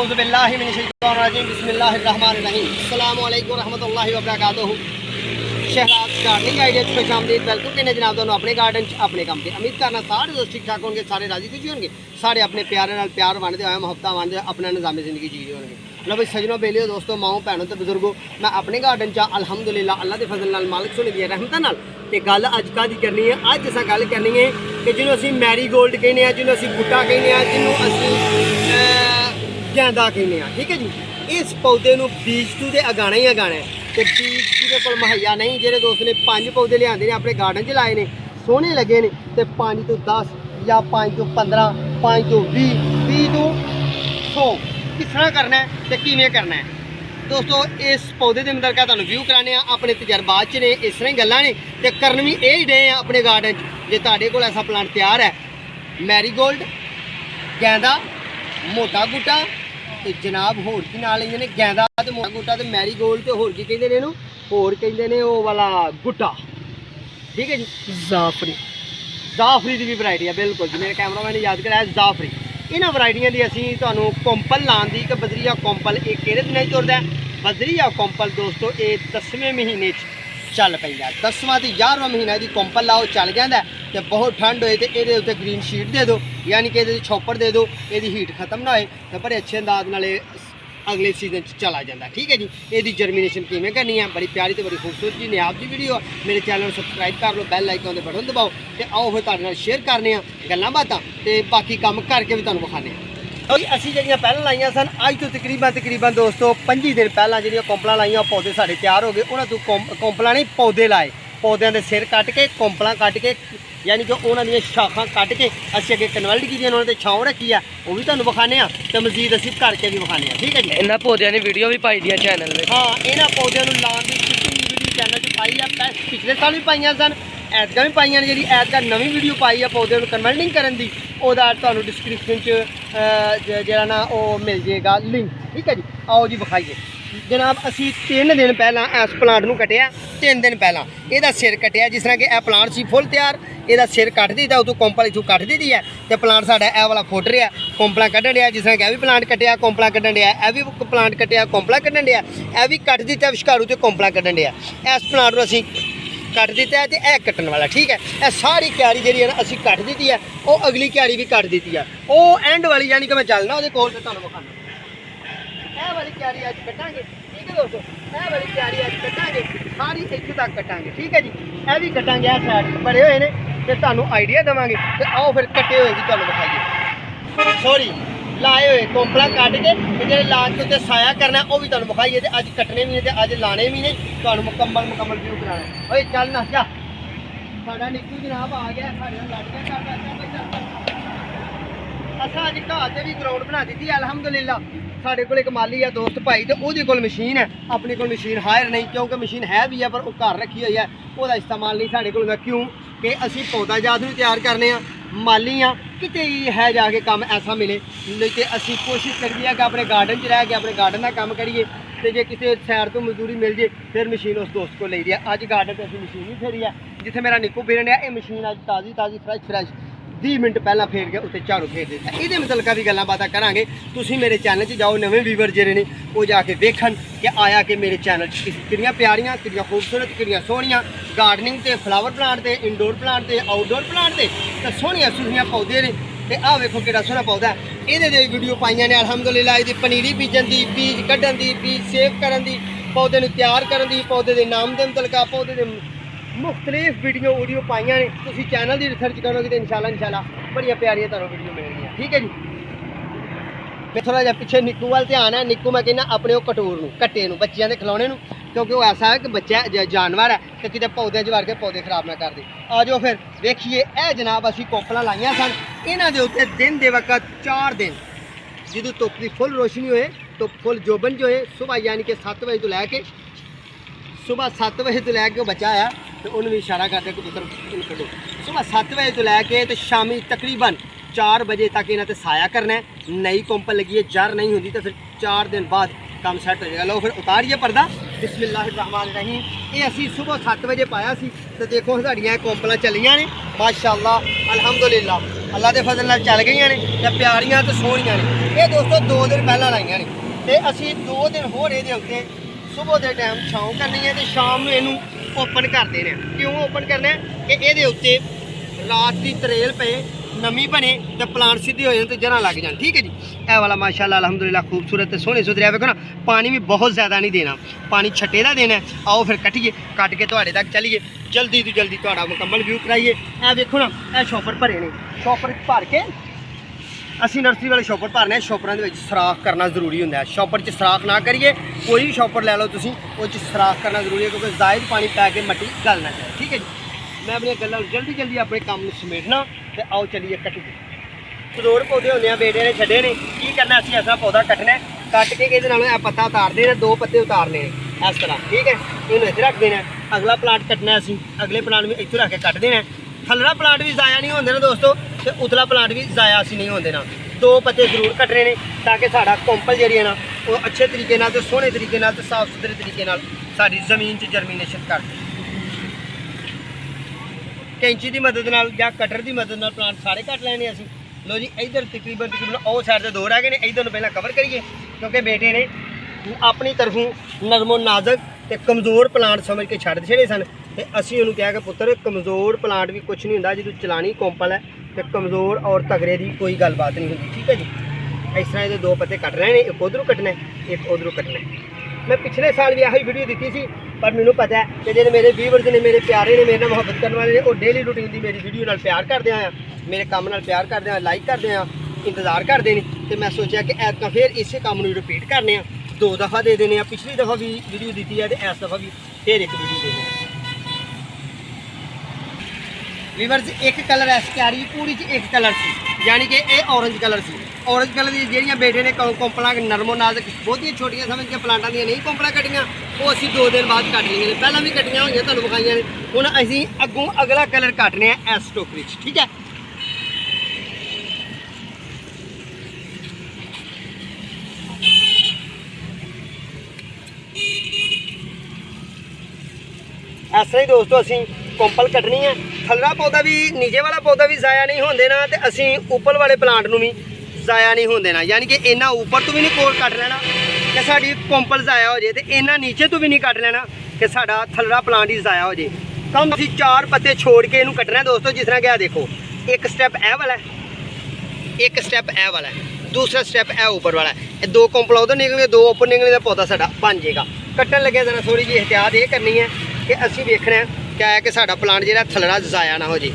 औज़ुबिल्लाहिमिनश्शैतानिर्रजीम बिस्मिल्लाहिर्रहमानिर्रहीम अस्सलामु अलैकुम रहमतुल्लाहि व बरकातुहू। शहराज गार्डनिंग आइडिया खुश आमदीद। वेलकम करने जनाब दोनों अपने गार्डन अपने काम से। उम्मीद करना सारे दोस्त ठीक ठाक होंगे, सारे राजी खुशी होंगे, सारे अपने प्यारे नाल प्यार वंडदे होए मुहब्बत वंडदे अपना निज़ाम ज़िंदगी जी रहे होंगे। लो भाई सजनों बेलियो दोस्तों माओ भैनों तो बुजुर्गों, मैं अपने गार्डन चा अलहमदुलिल्लाह अल्लाह के फजल नाल मालिक सोने दी रहमत नाल ते गल अज कादी करनी है। अज असां गल करनी है कि जिन्हों असीं मैरी गोल्ड कहने हैं, जिन्हों असीं गुट्टा कहने हैं, जिन्हों असीं गेंदा कहने हैं। ठीक है जी, इस पौधे नूं बीज तू तो अगाना ही अगाना है। तो बीज जिहदे कोल मुहैया नहीं, जिहड़े दोस्त ने 5 पौधे लिआंदे ने अपने गार्डन च लाए ने, सोहने लगे ने, तो 5 तो 10 या 5 तो 15 5 तो 20 20 तो 100 किस तरह करना है तो किवें करना है दोस्तों। इस पौधे के मतलब क्या व्यू कराने अपने तजर्बात च ने, इस तरह ही गल्लां ने ते करन भी यही डे हैं अपने गार्डन च। जे तुहाडे कोल ऐसा प्लांट तैयार है मैरी गोल्ड गेंदा मोटा गुट्टा तो जनाब होर की नाल लेंदे ने गेंदा तो मोटा गुट्टा तो मैरी गोल्ड तो होर की कहंदे ने, होर कहंदे ने वो वाला गुट्टा। ठीक है जी, जाफरी की भी वैरायटी है बिल्कुल जी, मेरे कैमरामैन ने याद कराया जाफरी। इन्हां वैरायटियां दी असीं तुहानूं कोंपल लाउण दी कि बदरिया कोंपल ये किहड़े दिनां च तुरदा है। बदरिया कोंपल दोस्तों ये 10वें महीने चल पैंदा। 10वां ते 11वां महीना दी कोंपल लाओ चल जांदा ते बहुत ठंड होए तो ये उत्ते ग्रीन शीट दे दो, यानी कि ये छॉपर दे दो, ये हीट खत्म ना होए तो बड़े अच्छे अंदाज नाल अगले सीजन चला जाता। ठीक है जी, ये जर्मीनेशन किमें करनी है, बड़ी प्यारी तो बड़ी खूबसूरत जी नियाब जी वीडियो। मेरे चैनल सबसक्राइब कर लो, बैल आइकन के बटन दबाओ तो आओ फिर तुहाडे नाल शेयर करने गल्लां बातां ते बाकी काम करके भी तुहानूं विखाने। असीं जिहड़ियां पैहलां लाइयां सन अज तो तकरीबन दोस्तों 25 दिन पहलां जिहड़ियां कोंपलां लाइयां पौधे साडे तैयार हो गए। उन्हां तों कोंपलां नहीं पौधे लाए, पौधों के सिर कट के कोंपलां कट के यानी कि उन्होंने शाखा कट के असीं अगे कन्वर्ट की उन्होंने छाँव रखी है, वो भी तुहानूं विखाने तो मजीद असीं करके भी विखाने। ठीक है जी, इन्हां पौधों की वीडियो भी पाई दी चैनल में। हाँ, इन्हां पौधों को लाने की वीडियो चैनल से पाई है, पिछले साल भी पाइयां सन, ऐतका भी पाइयां ने। जी ऐतका नवी वीडियो पाई है पौधों को कन्वर्टिंग करने की, वह तुहानूं डिस्क्रिप्शन जो ना वो मिल जाएगा लिंक। ठीक है जी, आओ जी विखाइए जनाब। असी 3 दिन पहला इस प्लांट को कटिया, 3 दिन पहला यदा सिर कटिया। जिस तरह कि यह प्लांट सी फुल तैयार, यदा सिर कट दीता उतों कोंपल इतों कट दी है तो प्लांट साडा यह वाला फुट रहा कोंपला कढ़न दिया। जिस तरह कि यह भी प्लांट कटिया कोंपला कढ़न दिया, यह भी प्लांट कटिया कोंपला कढ़न दिया, यह भी कट दिता विशकारू तो कोंपला कढ़न दिया। इस प्लांट को असी कट दिता है तो यह कट्टन वाला। ठीक है, यह सारी क्यारी जी असी कट दी है, वो अगली क्यारी भी कट दी है, वो एंड वाली यानी कि मैं चलना वो कोल से तुहानूं विखाना। यह वाली क्यारी अज कटांगे। ठीक है दोस्तों, यह वाली क्यारी अज कटांगे, सारी इत्थे तक कटांगे। ठीक है जी, यह भी कटांगे, यह साइड बड़े हुए हैं तो तुहानूं आइडिया देवांगे। तो आओ फिर कटे हुए भी तुहानूं विखाइए। सॉरी लाए हुए कोंपला कट के जो लास्ट उत्ते साया करना वो भी तुहानूं विखाइए। तो अज कटने भी ने तो अज लाने भी ने, तुहानूं मुकम्मल व्यू कराना। ओए चल ना जा, साडा निक्कू जनाब आ गया, साडे नाल लड़ गया। असां अज घाह ते भी ग्राउंड बना दी अलहमदुलिल्लाह। साढ़े को एक माली है दोस्त भाई, तो वो मशीन है, अपने को मशीन हायर नहीं, क्योंकि मशीन है भी है पर वो घर रखी हुई है, वो इस्तेमाल नहीं साढ़े को। क्यों कि असी पौधा जात भी तैयार करने माली हाँ, कितने है जाके काम ऐसा मिले नहीं तो असी कोशिश करिए कि अपने गार्डन च रह के अपने गार्डन का काम करिए। तो जे किसी सैर तो मजदूरी मिल जाए फिर मशीन उस दोस्त को ले दी है। अज गार्डन से असी मशीन भी फेरी है, जिथे मेरा निक्कू फिरन है, ये मशीन अज ताज़ी फ्रैश 20 मिनट पहला फेर के उत्ते झाड़ू फेर दिता। ये मतलब भी गल्लां बातां करांगे। तुसीं मेरे चैनल से जाओ, नवे व्यूवर जेह्ड़े ने वो जाके वेखन कि आया कि मेरे चैनल कितनियां प्यारियां कितनियां खूबसूरत कितनियां सोहनियां गार्डनिंग ते फ्लावर प्लांट ते इंडोर प्लांट ते आउटडोर प्लांट ते सोहनियां सुनियां पौधे ने। ते आ वेखो किहड़ा सोहना पौधा है, ये वीडियो पाइयां ने अलहमदुलिल्लाह। ये पनीरी बीजन की, बीज कड्ढन की, बीज सेव करन की, पौधे नूं तैयार करन की, पौधे के नाम दे मुतलका पौधे के मुख्तलिफ वीडियो पाइयां ने। तुसीं चैनल की रिसर्च करोगे तो इंशाल्लाह बड़ियां प्यारियां तुहानूं वीडियो मिलणगियां। ठीक है जी, मैं थोड़ा जिहा पिछे निक्कू वाल ध्यान है। निक्कू मैं कहना अपने वो कटोर नूं कट्टे नूं बच्चियां दे खिलौने नूं, क्योंकि वो ऐसा है कि बच्चा जानवर है तो कितने पौधे च वड़ के पौधे खराब ना कर दे। आ जाओ फिर वेखिए, यह जनाब असी कोंपलां लाइयां सन, इन्हां दे उत्ते दिन दे वक्त 4 दिन जदों धुप्प की फुल रोशनी होए तो फुल जोबन जो है सुबह यानी कि 7 बजे तो लैके सुबह 7 बजे तो लैके वो बच्चा आया तो उन्होंने भी इशारा करते कबूतर कटो। सुबह 7 बजे तो लैके तो शामी तकरीबन 4 बजे तक इन्हें साया करना है। नई कोंपल लगी है, जर नहीं होती तो फिर 4 दिन बाद काम सैट हो जाएगा। लो फिर उतारिए पर्दा। ਬਿਸਮਿਲ੍ਲਾਹਿਰਰਹਿਮਾਨਿਰਰਹੀਮ। ਇਹ ਅਸੀਂ ਸਵੇਰ 7 ਵਜੇ ਪਾਇਆ ਸੀ ਤੇ ਦੇਖੋ ਸਾਡੀਆਂ ਕੋਂਪਲਾਂ ਚੱਲੀਆਂ ਨੇ ਮਾਸ਼ਾਅੱਲਾ ਅਲਹਮਦੁਲਿਲਾ ਅੱਲਾ ਦੇ ਫਜ਼ਲ ਨਾਲ ਚੱਲ ਗਈਆਂ ਨੇ ਤੇ ਪਿਆਰੀਆਂ ਤੇ ਸੋਹਣੀਆਂ ਨੇ। ਇਹ ਦੋਸਤੋ 2 ਦਿਨ ਪਹਿਲਾਂ ਲਾਈਆਂ ਨੇ ਤੇ ਅਸੀਂ 2 ਦਿਨ ਹੋਰ ਇਹਦੇ ਉੱਤੇ ਸਵੇਰ ਦੇ ਟਾਈਮ ਛਾਂ ਕਰਨੀ ਹੈ ਤੇ ਸ਼ਾਮ ਨੂੰ ਇਹਨੂੰ ਓਪਨ ਕਰ ਦੇਣਾ। ਕਿਉਂ ਓਪਨ ਕਰਨਾ ਕਿ ਇਹਦੇ ਉੱਤੇ ਰਾਤ ਦੀ ਤਰੇਲ ਪਏ ਨਮੀ ਬਣੇ ਤੇ ਪਲਾਂਟ ਸਿੱਧੇ ਹੋ ਜਾਣ ਤੇ ਜੜ੍ਹਾਂ ਲੱਗ ਜਾਣ। ਠੀਕ ਹੈ ਜੀ। ਇਹ ਵਾਲਾ ਮਾਸ਼ਾਅੱਲਾ ਅਲਹਮਦੁਲਿਲਾ ਖੂਬਸੂਰਤ ਤੇ ਸੋਹਣੇ ਸੁਥਰੇ ਵੇਖੋ ਨਾ। ਪਾਣੀ ਵੀ ਬਹੁਤ ਜ਼ਿਆਦਾ ਨਹੀਂ ਦੇਣਾ, ਪਾਣੀ ਛੱਟੇ ਦਾ ਦੇਣਾ। ਆਓ ਫਿਰ ਕੱਟੀਏ, ਕੱਟ ਕੇ ਤੁਹਾਡੇ ਤੱਕ ਚੱਲੀਏ, ਜਲਦੀ ਤੋਂ ਜਲਦੀ ਤੁਹਾਡਾ ਮੁਕੰਮਲ ਵਿਊ ਕਰਾਈਏ। ਇਹ ਵੇਖੋ ਨਾ, ਇਹ ਸ਼ੋਪਰ ਭਰੇ ਨੇ। ਸ਼ੋਪਰ ਭਰ ਕੇ ਅਸੀਂ ਨਰਸਰੀ ਵਾਲੇ ਸ਼ੋਪਰ ਭਰਨੇ। ਸ਼ੋਪਰਾਂ ਦੇ ਵਿੱਚ ਸਰਾਖ ਕਰਨਾ ਜ਼ਰੂਰੀ ਹੁੰਦਾ ਹੈ। ਸ਼ੋਪਰ 'ਚ ਸਰਾਖ ਨਾ ਕਰੀਏ, ਕੋਈ ਵੀ ਸ਼ੋਪਰ ਲੈ ਲਓ ਤੁਸੀਂ, ਉਹ 'ਚ ਸਰਾਖ ਕਰਨਾ ਜ਼ਰੂਰੀ ਹੈ ਕਿਉਂਕਿ ਜ਼ਾਇਦ ਪਾਣੀ ਪੈ ਕੇ ਮਿੱਟੀ ਗਲ ਨਾ ਜਾਏ। ਠੀਕ ਹੈ ਜੀ। ਮੈਂ ਆਪਣੀਆਂ ਗੱਲਾਂ ਜਲਦੀ ਆਪਣੇ ਕੰਮ ਨੂੰ ਸਮੇਟਣਾ ਤੇ ਆਓ ਚੱਲੀਏ ਕੱਟੀਏ। ਕਦੋੜ ਪੌਦੇ ਹੁੰਦੇ ਆ ਬੇਟੇ ਨੇ ਛੱਡੇ ਨੇ। ਕੀ ਕਰਨਾ ਅਸੀਂ ਐਸਾ ਪੌਦਾ ਕੱਟਣਾ, ਕੱਟ ਕੇ ਇਹਦੇ ਨਾਲੋਂ ਇਹ ਪੱਤਾ ਉਤਾਰਦੇ ਨੇ, 2 ਪੱਤੇ ਉਤਾਰਨੇ ਨੇ ਇਸ ਤਰ੍ਹਾਂ। ਠੀਕ ਹੈ। ਇਹਨੂੰ ਇੱਥੇ ਰੱਖ ਦੇਣਾ। ਅਗਲਾ ਪਲਾਂਟ ਕੱਟਣਾ ਅਸੀਂ, ਅਗਲੇ ਪਲਾਂਟ ਵੀ ਇੱਥੇ ਰੱਖ ਕੇ ਕੱਟ ਦੇਣਾ। ਥੱਲੜਾ ਪਲਾਂਟ ਵੀ ਜ਼ਾਇਆ ਨਹੀਂ ਹੁੰਦੇ ਨੇ ਦੋਸਤੋ ਤੇ ਉਤਲਾ ਪਲਾਂਟ ਵੀ ਜ਼ਾਇਆ ਅਸੀਂ ਨਹੀਂ ਹੁੰਦੇ ਨਾ। 2 ਪੱਤੇ ਜ਼ਰੂਰ ਕੱਟਣੇ ਨੇ ਤਾਂ ਕਿ ਸਾਡਾ ਕੋਂਪਲ ਜਿਹੜੀ ਹੈ ਨਾ ਉਹ ਅੱਛੇ ਤਰੀਕੇ ਨਾਲ ਤੇ ਸੋਹਣੇ ਤਰੀਕੇ ਨਾਲ ਤੇ ਸਾਫ਼ ਸੁਥਰੇ ਤਰੀਕੇ ਨਾਲ ਸਾਡੀ ਜ਼ਮੀਨ 'ਚ ਜਰਮੀਨੇਸ਼ਨ ਕਰ ਦੇ। ਕੈਂਚੀ ਦੀ ਮਦਦ ਨਾਲ ਜਾਂ ਕਟਰ ਦੀ ਮਦਦ ਨਾਲ ਪਲਾਂਟ ਸਾਰੇ ਕੱਟ ਲੈਣੇ ਅਸੀਂ। ਲੋ ਜੀ, ਇੱਧਰ ਤਕਰੀਬਨ ਉਹ ਸਾਈਡ ਤੇ 2 ਰਹਿ ਗਏ ਨੇ। ਇੱਧਰ ਨੂੰ ਪਹਿਲਾਂ ਕਵਰ ਕਰੀਏ ਕਿਉਂਕਿ ਬੇਟੇ ਨੇ ਆਪਣੀ ਤਰਫੋਂ ਨਰਮੋ ਨਾਜ਼ਕ ਤੇ ਕਮਜ਼ੋਰ ਪਲਾਂਟ ਸਮਝ ਕੇ ਛੱਡ ਛੜੇ ਸਨ ਤੇ ਅਸੀਂ ਉਹਨੂੰ ਕਿਹਾ ਕਿ ਪੁੱਤਰ ਕਮਜ਼ੋਰ ਪਲਾਂਟ ਵੀ ਕੁਝ ਨਹੀਂ ਹੁੰਦਾ, ਜਦੋਂ ਚਲਾਣੀ ਕੋਂਪਲ ਹੈ ਤੇ ਕਮਜ਼ੋਰ ਔਰ ਤਗੜੇ ਦੀ ਕੋਈ ਗੱਲਬਾਤ ਨਹੀਂ ਹੁੰਦੀ। ਠੀਕ ਹੈ ਜੀ। ਇਸ ਤਰ੍ਹਾਂ ਇਹਦੇ 2 ਪੱਤੇ ਕੱਟ ਰਹੇ ਨੇ, ਇੱਕ ਉਧਰੋਂ ਕੱਟਣਾ ਇੱਕ ਉਧਰੋਂ ਕੱਟਣਾ। ਮੈਂ ਪਿਛਲੇ ਸਾਲ ਵੀ ਇਹੀ ਵੀਡੀਓ ਦਿੱਤੀ ਸੀ ਪਰ ਮੈਨੂੰ ਪਤਾ ਹੈ ਕਿ ਜਿਹੜੇ ਮੇਰੇ ਵੀਵਰਸ ਨੇ, ਮੇਰੇ ਪਿਆਰੇ ਨੇ, ਮੇਰੇ ਨਾਲ ਮੁਹੱਬਤ ਕਰਨ ਵਾਲੇ ਨੇ, ਉਹ ਡੇਲੀ ਰੂਟੀਨ ਦੀ ਮੇਰੀ ਵੀਡੀਓ ਨਾਲ ਪਿਆਰ ਕਰਦੇ ਆ, ਮੇਰੇ ਕੰਮ ਨਾਲ ਪਿਆਰ ਕਰਦੇ ਆ, ਲਾਈਕ ਕਰਦੇ ਆ, ਇੰਤਜ਼ਾਰ ਕਰਦੇ ਨੇ ਤੇ ਮੈਂ ਸੋਚਿਆ ਕਿ ਐਤਕਾਂ ਫਿਰ ਇਸੇ ਕੰਮ ਨੂੰ ਰਿਪੀਟ ਕਰਨੇ ਆ। 2 ਦਫਾ ਦੇ ਦੇਣੇ ਆ। ਪਿਛਲੀ ਦਫਾ ਵੀ ਵੀਡੀਓ ਦਿੱਤੀ ਹੈ ਤੇ ਇਸ ਦਫਾ ਵੀ ਫਿਰ ਇੱਕ ਵੀਡੀਓ ਦੇ ਦੇਣੀ। ਵੀਵਰਸ ਇੱਕ ਕਲਰ ਐਸ ਕਿਆਰੀ ਪੂਰੀ 'ਚ ਇੱਕ ਕਲਰ ਸੀ, ਯਾਨੀ ਕਿ ਇਹ ਔਰੰਜ ਕਲਰ ਸੀ। ਔਰੰਜ ਕਲਰ ਦੀ ਜਿਹੜੀਆਂ ਬੇਟੇ ਨੇ ਕੋਂਪਲਾਂ ਨਰਮੋ ਨਾਜ਼ਕ ਬਹੁਤੀਆਂ ਛੋਟੀਆਂ ਸਮਝ ਕੇ ਪਲਾਂਟਾਂ ਦੀਆਂ ਨਹੀਂ ਕੋਂਪਲਾਂ ਕੱਟੀਆਂ, ਉਹ ਅਸੀਂ 2 ਦਿਨ ਬਾਅਦ ਕੱਟ ਲਈਆਂ ਨੇ। ਪਹਿਲਾਂ ਵੀ ਕੱਟੀਆਂ ਹੋਈਆਂ, ਤੁਹਾਨੂੰ ਵਿਖਾਈਆਂ ਨੇ। ਹੁਣ ਅਸੀਂ ਅੱਗੋਂ ਅਗਲਾ ਕਲਰ ਕੱਟਨੇ ਆ ਇਸ ਟੋਕਰੀ 'ਚ। ਠੀਕ ਹੈ। ਇਸ ਤਰ੍ਹਾਂ ਹੀ ਦੋਸਤੋ ਅਸੀਂ ਕੋਂਪਲ ਕੱਟਣੀ ਹੈ। ਥੱਲੜਾ ਪੌਦਾ ਵੀ, ਨੀਚੇ ਵਾਲਾ ਪੌਦਾ ਵੀ ਜ਼ਾਇਆ ਨਹੀਂ ਹੁੰਦੇ ਨਾ ਤੇ ਅਸੀਂ ਉੱਪਰ ਵਾਲੇ ਪਲਾਂਟ ਨੂੰ ਵੀ ਜ਼ਾਇਆ ਨਹੀਂ ਹੁੰਦੇ ਨਾ। ਯਾਨੀ ਕਿ ਇਹਨਾਂ ਉੱਪਰ ਤੋਂ ਵੀ ਨਹੀਂ ਕੋਲ ਕੱਟ ਲੈਣਾ ਕਿ ਸਾਡੀ ਕੋਂਪਲ ਜ਼ਾਇਆ ਹੋ ਜੇ ਤੇ ਇਹਨਾਂ ਨੀਚੇ ਤੋਂ ਵੀ ਨਹੀਂ ਕੱਟ ਲੈਣਾ ਕਿ ਸਾਡਾ ਥੱਲੜਾ ਪਲਾਂਟ ਹੀ ਜ਼ਾਇਆ ਹੋ ਜੇ। ਤਾਂ ਅਸੀਂ 4 ਪੱਤੇ ਛੋੜ ਕੇ ਇਹਨੂੰ ਕੱਟਣਾ ਦੋਸਤੋ। ਜਿਸ ਤਰ੍ਹਾਂ ਕਿ ਆ ਦੇਖੋ, ਇੱਕ ਸਟੈਪ ਇਹ ਵਾਲਾ, ਇੱਕ ਸਟੈਪ ਇਹ ਵਾਲਾ, ਦੂਸਰਾ ਸਟੈਪ ਇਹ ਉੱਪਰ ਵਾਲਾ। ਇਹ 2 ਕੋਂਪਲਾਂ ਉਧਰ ਨਿਕਲਣਗੇ, 2 ਉੱਪਰ ਨਿਕਲਣਗੇ ਤਾਂ ਪੌਦਾ ਸਾਡਾ ਬਣ ਜਾਏਗਾ। ਕੱਟਣ ਲੱਗਿਆ ਜ਼ਰਾ ਥੋੜੀ ਜਿਹੀ ਇਹਤਿਆਤ ਇਹ ਕਰਨੀ ਹੈ ਕਿ ਅਸੀਂ ਵੇਖਣਾ ਕਿਆ ਹੈ ਕਿ ਸਾਡਾ ਪਲਾਂਟ ਜਿਹੜਾ ਥੱਲੜਾ ਜ਼ਾਇਆ ਨਾ ਹੋ ਜੇ।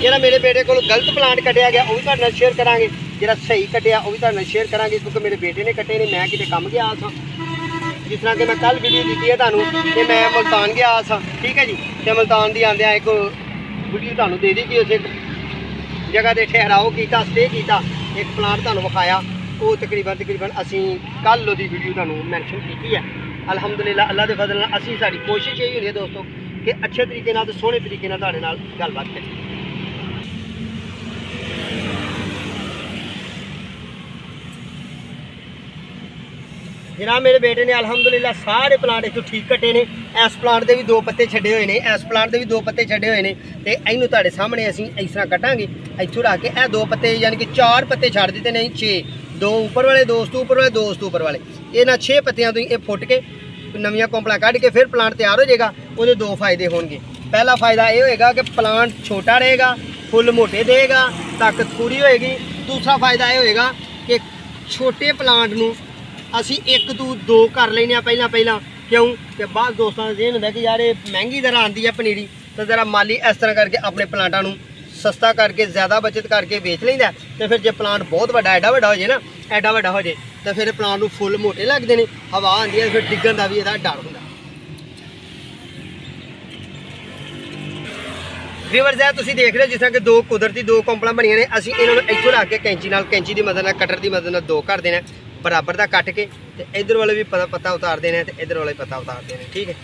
ਜਿਹੜਾ ਮੇਰੇ ਬੇਟੇ ਕੋਲ ਗਲਤ ਪਲਾਂਟ ਕੱਟਿਆ ਗਿਆ ਉਹ ਵੀ ਤੁਹਾਡੇ ਨਾਲ ਸ਼ੇਅਰ ਕਰਾਂਗੇ, ਜਿਹੜਾ ਸਹੀ ਕੱਟਿਆ ਉਹ ਵੀ ਤੁਹਾਡੇ ਨਾਲ ਸ਼ੇਅਰ ਕਰਾਂਗੇ ਕਿਉਂਕਿ ਮੇਰੇ ਬੇਟੇ ਨੇ ਕੱਟੇ ਨੇ, ਮੈਂ ਕਿਤੇ ਕੰਮ ਗਿਆ ਸਾਂ। ਜਿਸ ਤਰ੍ਹਾਂ ਕਿ ਮੈਂ ਕੱਲ ਵੀਡੀਓ ਦਿੱਤੀ ਹੈ ਤੁਹਾਨੂੰ ਕਿ ਮੈਂ ਮੁਲਤਾਨ ਗਿਆ ਸਾਂ। ਠੀਕ ਹੈ ਜੀ। ਤੇ ਮੁਲਤਾਨ ਦੀ ਆਉਂਦਿਆਂ ਇੱਕ ਵੀਡੀਓ ਤੁਹਾਨੂੰ ਦੇ ਦਿੱਤੀ, ਉਸੇ ਜਗ੍ਹਾ ਤੇ ਠਹਿਰਾਓ ਕੀਤਾ, ਸਟੇ ਕੀਤਾ, ਇੱਕ ਪਲਾਂਟ ਤੁਹਾਨੂੰ ਵਿਖਾਇਆ। ਉਹ ਤਕਰੀਬਨ ਅਸੀਂ ਕੱਲ੍ਹ ਉਹਦੀ ਵੀਡੀਓ ਤੁਹਾਨੂੰ ਮੈਂਸ਼ਨ ਕੀਤੀ ਹੈ। ਅਲਹਮਦੁਲਿਲਾ ਅੱਲਾ ਦੇ ਫਜ਼ਲ ਨਾਲ ਅਸੀਂ, ਸਾਡੀ ਕੋਸ਼ਿਸ਼ ਇਹ ਹੁੰਦੀ ਹੈ ਦੋਸਤੋ ਕਿ ਅੱਛੇ ਤਰੀਕੇ ਨਾਲ ਤੇ ਸੋਹਣੇ ਤਰੀਕੇ ਨਾਲ ਤੁਹਾਡੇ ਨਾਲ ਗੱਲਬਾਤ ਕਰੀਏ। ਜਨਾਬ ਮੇਰੇ ਬੇਟੇ ਨੇ ਅਲਹਮਦੁਲਿਲਾ ਸਾਰੇ ਪਲਾਂਟ ਇੱਥੋਂ ਠੀਕ ਕੱਟੇ ਨੇ। ਇਸ ਪਲਾਂਟ ਦੇ ਵੀ 2 ਪੱਤੇ ਛੱਡੇ ਹੋਏ ਨੇ, ਇਸ ਪਲਾਂਟ ਦੇ ਵੀ 2 ਪੱਤੇ ਛੱਡੇ ਹੋਏ ਨੇ ਤੇ ਇਹਨੂੰ ਤੁਹਾਡੇ ਸਾਹਮਣੇ ਅਸੀਂ ਇਸ ਤਰ੍ਹਾਂ ਕੱਟਾਂਗੇ। ਇੱਥੋਂ ਰੱਖ ਕੇ ਇਹ 2 ਪੱਤੇ ਯਾਨੀ ਕਿ 4 ਪੱਤੇ ਛੱਡ ਦਿੱਤੇ ਨੇ, 6, 2 ਉੱਪਰ ਵਾਲੇ, 2 ਉੱਪਰ ਵਾਲੇ, 2 ਉੱਪਰ ਵਾਲੇ। ਇਹਨਾਂ 6 ਪੱਤਿਆਂ ਤੋਂ ਹੀ ਇਹ ਫੁੱਟ ਕੇ ਨਵੀਆਂ ਕੋਂਪਲਾਂ ਕੱਢ ਕੇ ਫਿਰ ਪਲਾਂਟ ਤਿਆਰ ਹੋ ਜਾਏਗਾ। ਉਹਦੇ 2 ਫਾਇਦੇ ਹੋਣਗੇ। ਪਹਿਲਾ ਫਾਇਦਾ ਇਹ ਹੋਏਗਾ ਕਿ ਪਲਾਂਟ ਛੋਟਾ ਰਹੇਗਾ, ਫੁੱਲ ਮੋਟੇ ਦੇਗਾ, ਤਾਕਤ ਪੂਰੀ ਹੋਏਗੀ। ਦੂਸਰਾ ਫਾਇਦਾ ਇਹ ਹੋਏਗਾ ਕਿ ਛੋਟੇ ਪਲਾਂਟ ਨੂੰ ਅਸੀਂ 1 ਤੋਂ 2 ਕਰ ਲੈਂਦੇ ਹਾਂ ਪਹਿਲਾਂ। ਕਿਉਂ ਕਿ ਬਾਅਦ ਦੋਸਤਾਂ ਦਾ ਇਹ ਹੁੰਦਾ ਕਿ ਯਾਰ ਇਹ ਮਹਿੰਗੀ ਤਰ੍ਹਾਂ ਆਉਂਦੀ ਹੈ ਪਨੀਰੀ, ਤਾਂ ਜ਼ਰਾ ਮਾਲੀ ਇਸ ਤਰ੍ਹਾਂ ਕਰਕੇ ਆਪਣੇ ਪਲਾਂਟਾਂ ਨੂੰ ਸਸਤਾ ਕਰਕੇ ਜ਼ਿਆਦਾ ਬਚਤ ਕਰਕੇ ਵੇਚ ਲੈਂਦਾ। ਤੇ ਫਿਰ ਜੇ ਪਲਾਂਟ ਬਹੁਤ ਵੱਡਾ ਐਡਾ ਵੱਡਾ ਹੋ ਜੇ ਨਾ, ਐਡਾ ਵੱਡਾ ਹੋ ਜੇ ਤਾਂ ਫਿਰ ਪਲਾਂਟ ਨੂੰ ਫੁੱਲ ਮੋਟੇ ਲੱਗਦੇ ਨੇ, ਹਵਾ ਆਉਂਦੀ ਹੈ, ਫਿਰ ਡਿੱਗਣ ਦਾ ਵੀ ਇਹਦਾ ਡਰ ਹੁੰਦਾ। ਵੀਵਰਸ ਹੈ ਤੁਸੀਂ ਦੇਖ ਰਹੇ ਹੋ ਜਿਸ ਤਰ੍ਹਾਂ ਕਿ 2 ਕੁਦਰਤੀ 2 ਕੋਂਪਲਾਂ ਬਣੀਆਂ ਨੇ। ਅਸੀਂ ਇਹਨਾਂ ਨੂੰ ਇੱਥੋਂ ਰੱਖ ਕੇ ਕੈਂਚੀ ਦੀ ਮਦਦ ਨਾਲ, ਕਟਰ ਦੀ ਮਦਦ ਨਾਲ 2 ਕਰ ਦੇਣਾ ਬਰਾਬਰ ਦਾ ਕੱਟ ਕੇ ਤੇ ਇਧਰ ਵਾਲੇ ਵੀ ਪੱਤਾ ਉਤਾਰ ਦੇਣਾ ਤੇ ਇਧਰ ਵਾਲੇ ਪੱਤਾ ਉਤਾਰ ਦੇਣਾ। ਠੀਕ ਹੈ।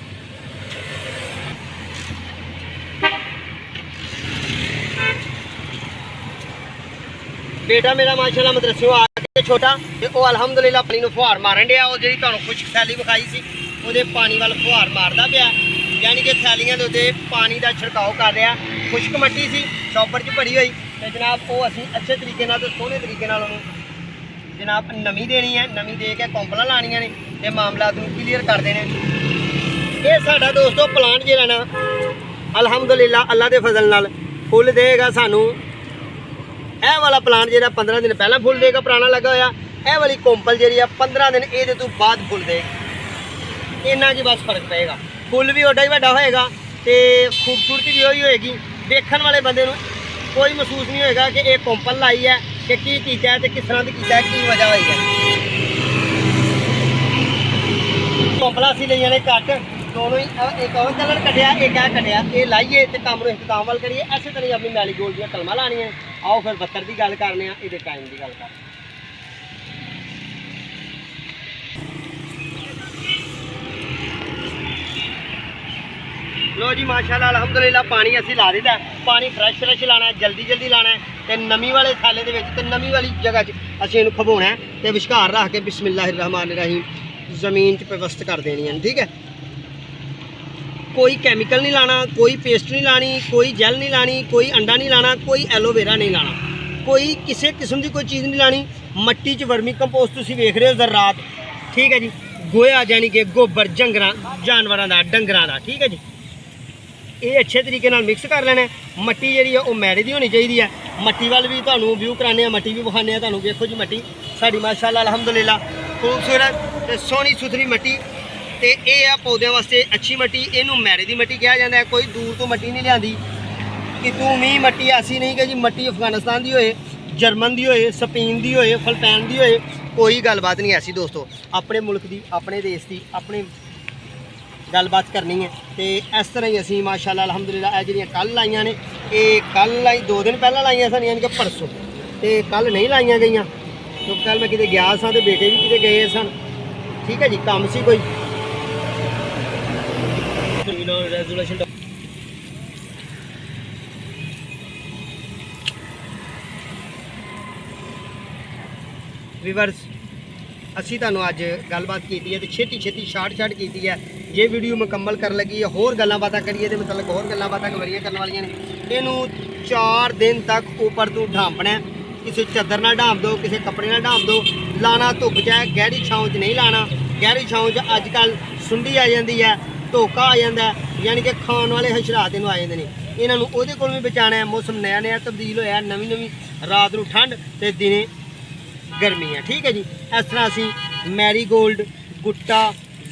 बेटा मेरा माशाल्लाह मदरसे आ के छोटा ते वो अलहमदुलिल्लाह पानी फुहार मारन दिया। और जी तुहानूं खुश फैली विखाई सी ਉਹਦੇ ਪਾਣੀ ਵੱਲ ਫੁਹਾਰ ਮਾਰਦਾ ਪਿਆ, ਯਾਨੀ ਕਿ ਥੈਲੀਆਂ ਦੇ ਉੱਤੇ ਪਾਣੀ ਦਾ ਛਿੜਕਾਓ ਕਰ ਰਿਹਾ। ਖੁਸ਼ਕ ਮੱਟੀ ਸੀ ਚੌਪਰ 'ਚ ਭਰੀ ਹੋਈ, ਤੇ ਜਨਾਬ ਉਹ ਅਸੀਂ ਅੱਛੇ ਤਰੀਕੇ ਨਾਲ ਤੇ ਸੋਹਣੇ ਤਰੀਕੇ ਨਾਲ ਉਹਨੂੰ ਜਨਾਬ ਨਵੀਂ ਦੇਣੀ ਹੈ। ਨਵੀਂ ਦੇ ਕੇ ਕੰਪਲਾਂ ਲਾਣੀਆਂ ਨੇ ਤੇ ਮਾਮਲਾਤ ਨੂੰ ਕਲੀਅਰ ਕਰ ਦੇਣੇ। ਇਹ ਸਾਡਾ ਦੋਸਤੋ ਪਲਾਂਟ ਜਿਹੜਾ ਨਾ ਅਲਹਮਦੁਲਿਲਾ ਅੱਲਾ ਦੇ ਫਜ਼ਲ ਨਾਲ ਫੁੱਲ ਦੇਗਾ ਸਾਨੂੰ। ਇਹ ਵਾਲਾ ਪਲਾਂਟ ਜਿਹੜਾ 15 ਦਿਨ ਪਹਿਲਾਂ ਫੁੱਲ ਦੇਗਾ, ਪੁਰਾਣਾ ਲੱਗਾ ਹੋਇਆ। ਇਹ ਵਾਲੀ ਕੰਪਲ ਜਿਹੜੀ ਆ 15 ਦਿਨ ਇਹਦੇ ਤੋਂ ਬਾਅਦ ਫੁੱਲ ਦੇਗੀ। ਇੰਨਾ ਕੀ ਬਸ ਫਰਕ ਪਏਗਾ। ਫੁੱਲ ਵੀ ਓਡਾ ਹੀ ਵੱਡਾ ਹੋਏਗਾ ਤੇ ਖੂਬਸੂਰਤੀ ਵੀ ਉਹੀ ਹੋਏਗੀ। ਦੇਖਣ ਵਾਲੇ ਬੰਦੇ ਨੂੰ ਕੋਈ ਮਹਿਸੂਸ ਨਹੀਂ ਹੋਏਗਾ ਕਿ ਇਹ ਕੰਪਲ ਲਾਈ ਹੈ, ਕਿ ਕੀ ਕੀਤਾ ਹੈ ਤੇ ਕਿਸ ਤਰ੍ਹਾਂ ਦੀ ਕੀਤਾ ਹੈ, ਕੀ ਵਜ੍ਹਾ ਹੋਈ ਹੈ। ਕੰਪਲਾਂ ਅਸੀਂ ਲਈਆਂ ਨੇ ਘੱਟ, ਦੋਨੋਂ ਹੀ ਇੱਕ ਉਹ ਕਲਰ ਕੱਢਿਆ, ਇੱਕ ਇਹ ਕੱਢਿਆ। ਇਹ ਲਾਈਏ ਤੇ ਕੰਮ ਨੂੰ ਇਖਤਤਾਮ ਵੱਲ ਕਰੀਏ। ਇਸੇ ਤਰ੍ਹਾਂ ਹੀ ਆਪਣੀ ਮੈਰੀਗੋਲਡ ਦੀਆਂ ਕਲਮਾਂ ਲਾਣੀਆਂ। ਆਓ ਫਿਰ 72 ਦੀ ਗੱਲ ਕਰਨੇ ਆ, ਇਹਦੇ ਟਾਈਮ ਦੀ ਗੱਲ ਕਰਦੇ। लो जी माशाल्लाह अल्हम्दुलिल्लाह पानी असी ला दिता। पानी फ्रैश लाना है, जल्दी लाना है तो नमी वाले थाले दे विच ते नमी वाली जगह असीं इहनूं खबोना है ते विचकार रख के बिस्मिल्लाहिर्रहमानिर्रहीम ज़मीन च पेवस्त कर देनी है। ठीक है, कोई कैमिकल नहीं लाना, कोई पेस्ट नहीं लानी, कोई जैल नहीं लानी, कोई अंडा नहीं लाना, कोई एलोवेरा नहीं लाना, कोई किसी किस्म की कोई चीज़ नहीं लानी। मट्टी च वर्मी कंपोस्ट तुसीं वेख रहे हो ज़रात। ठीक है जी, गोया यानी कि गोबर जानवरों का डंगरां का। ठीक है जी, ये अच्छे तरीके नाल मिक्स कर लेना है। मट्टी जी है मैड़े की होनी चाहिए है। मट्टी वाल भी तुहानूं व्यू कराने, मट्टी भी विखाने। तुहानूं देखो जी मट्टी साडी माशाअल्लाह अल्हम्दुलिल्लाह खूबसूरत ते सोहनी सुथरी मट्टी। ते ये है पौधों वास्ते अच्छी मट्टी। इनू मैड़े की मट्टी कहा जाता है। कोई दूर तो मट्टी नहीं लियादी कि तू मी मट्टी ऐसी नहीं कि जी मट्टी अफगानिस्तान की होए, जर्मन की होए, स्पेन की होए, फिलिपीन की होए, कोई गलबात नहीं ऐसी दोस्तों। अपने मुल्क की, अपने देश की, अपने गलबात करनी है। तो इस तरह ही असी माशाअल्लाह अल्हम्दुलिल्लाह ये जिहड़ियां कल लाइयां ने, ये कल लाई 2 दिन पहला लाइयां सन, यानी कि परसों, तो कल नहीं लाइयां गईयां क्योंकि कल मैं किते गया सा ते बेटे भी किते गए सन। ठीक है जी, काम सी कोई रेजोल्यूशन। व्यूअर्स ਅਸੀਂ ਤੁਹਾਨੂੰ ਅੱਜ ਗੱਲਬਾਤ ਕੀਤੀ ਹੈ ਤੇ ਛੇਤੀ ਸ਼ਾਰਟ ਕੀਤੀ ਹੈ। ਜੇ ਵੀਡੀਓ ਮੁਕੰਮਲ ਕਰਨ ਲੱਗੀ ਹੈ, ਹੋਰ ਗੱਲਾਂ ਬਾਤਾਂ ਕਰੀਏ ਤੇ ਮਤਲਬ ਹੋਰ ਗੱਲਾਂ ਬਾਤਾਂ ਕਵਰੀਆਂ ਕਰਨ ਵਾਲੀਆਂ ਨੇ। ਇਹਨੂੰ 4 ਦਿਨ ਤੱਕ ਉੱਪਰ ਤੋਂ ਢਾਂਪਣਾ। ਕਿਸੇ ਚਾਦਰ ਨਾਲ ਢਾਂਪ ਦਿਓ, ਕਿਸੇ ਕੱਪੜੇ ਨਾਲ ਢਾਂਪ ਦਿਓ। ਲਾਣਾ ਧੁੱਪ 'ਚ ਹੈ, ਗਹਿਰੀ ਛਾਂ 'ਚ ਨਹੀਂ ਲਾਣਾ। ਗਹਿਰੀ ਛਾਂ 'ਚ ਅੱਜ ਕੱਲ੍ਹ ਸੁੰਡੀ ਆ ਜਾਂਦੀ ਹੈ, ਧੋਕਾ ਆ ਜਾਂਦਾ, ਯਾਨੀ ਕਿ ਖਾਣ ਵਾਲੇ ਹਸ਼ਰਾਤ ਇਹਨੂੰ ਆ ਜਾਂਦੇ ਨੇ। ਇਹਨਾਂ ਨੂੰ ਉਹਦੇ ਕੋਲ ਵੀ ਬਚਾਉਣਾ ਹੈ। ਮੌਸਮ ਨया ਤਬਦੀਲ ਹੋਇਆ, ਨਵੀਂ ਰਾਤ ਨੂੰ ਠੰਡ ਤੇ ਦਿਨੇ गर्मी है। ठीक है जी, इस तरह असी मैरीगोल्ड, गुट्टा,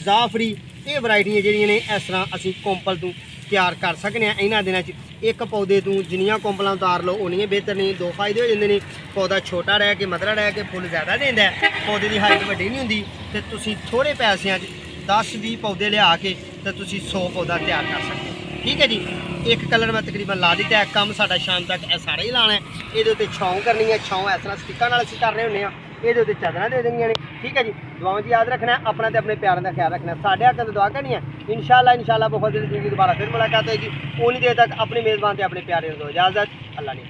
जाफरी ये वरायटियां जिहड़ियां ने इस तरह असी कोंपल तो तैयार कर सकते हैं। इन्हां दिनां च एक पौधे तो जिन्नियां कोंपलां उतार लो उन्नियां बेहतर नहीं। 2 फायदे हो जाते हैं। पौधा छोटा रह के मदरा रह के फुल ज़्यादा देंदा है, पौधे की हाइट वड्डी नहीं हुंदी ते तुसीं थोड़े पैसिਆਂ 'ਚ 10-20 पौधे लिया के ते तुसीं 100 पौधा तैयार कर सकते हो। ठीक है जी, एक कलर मैं तकरीबन ला दिता है। काम साडा शाम तक यह सारा ही लाना है। ये छाँव करनी है, छाँव इस तरह स्टिक्कां नाल असीं कर रहे होंगे। ये चादर दे देनियां ने। ठीक है जी, दुआओं च याद रखना है, अपना तो अपने प्यारों का ख्याल रखना है। साढ़े हक दुआ करनी है। इंशाअल्लाह बहुत जल्दी दोबारा फिर मुलाकात होगी। उन्नी देर तक अपने मेज़बान से अपने प्यारे को इजाज़त। अल्लाह ने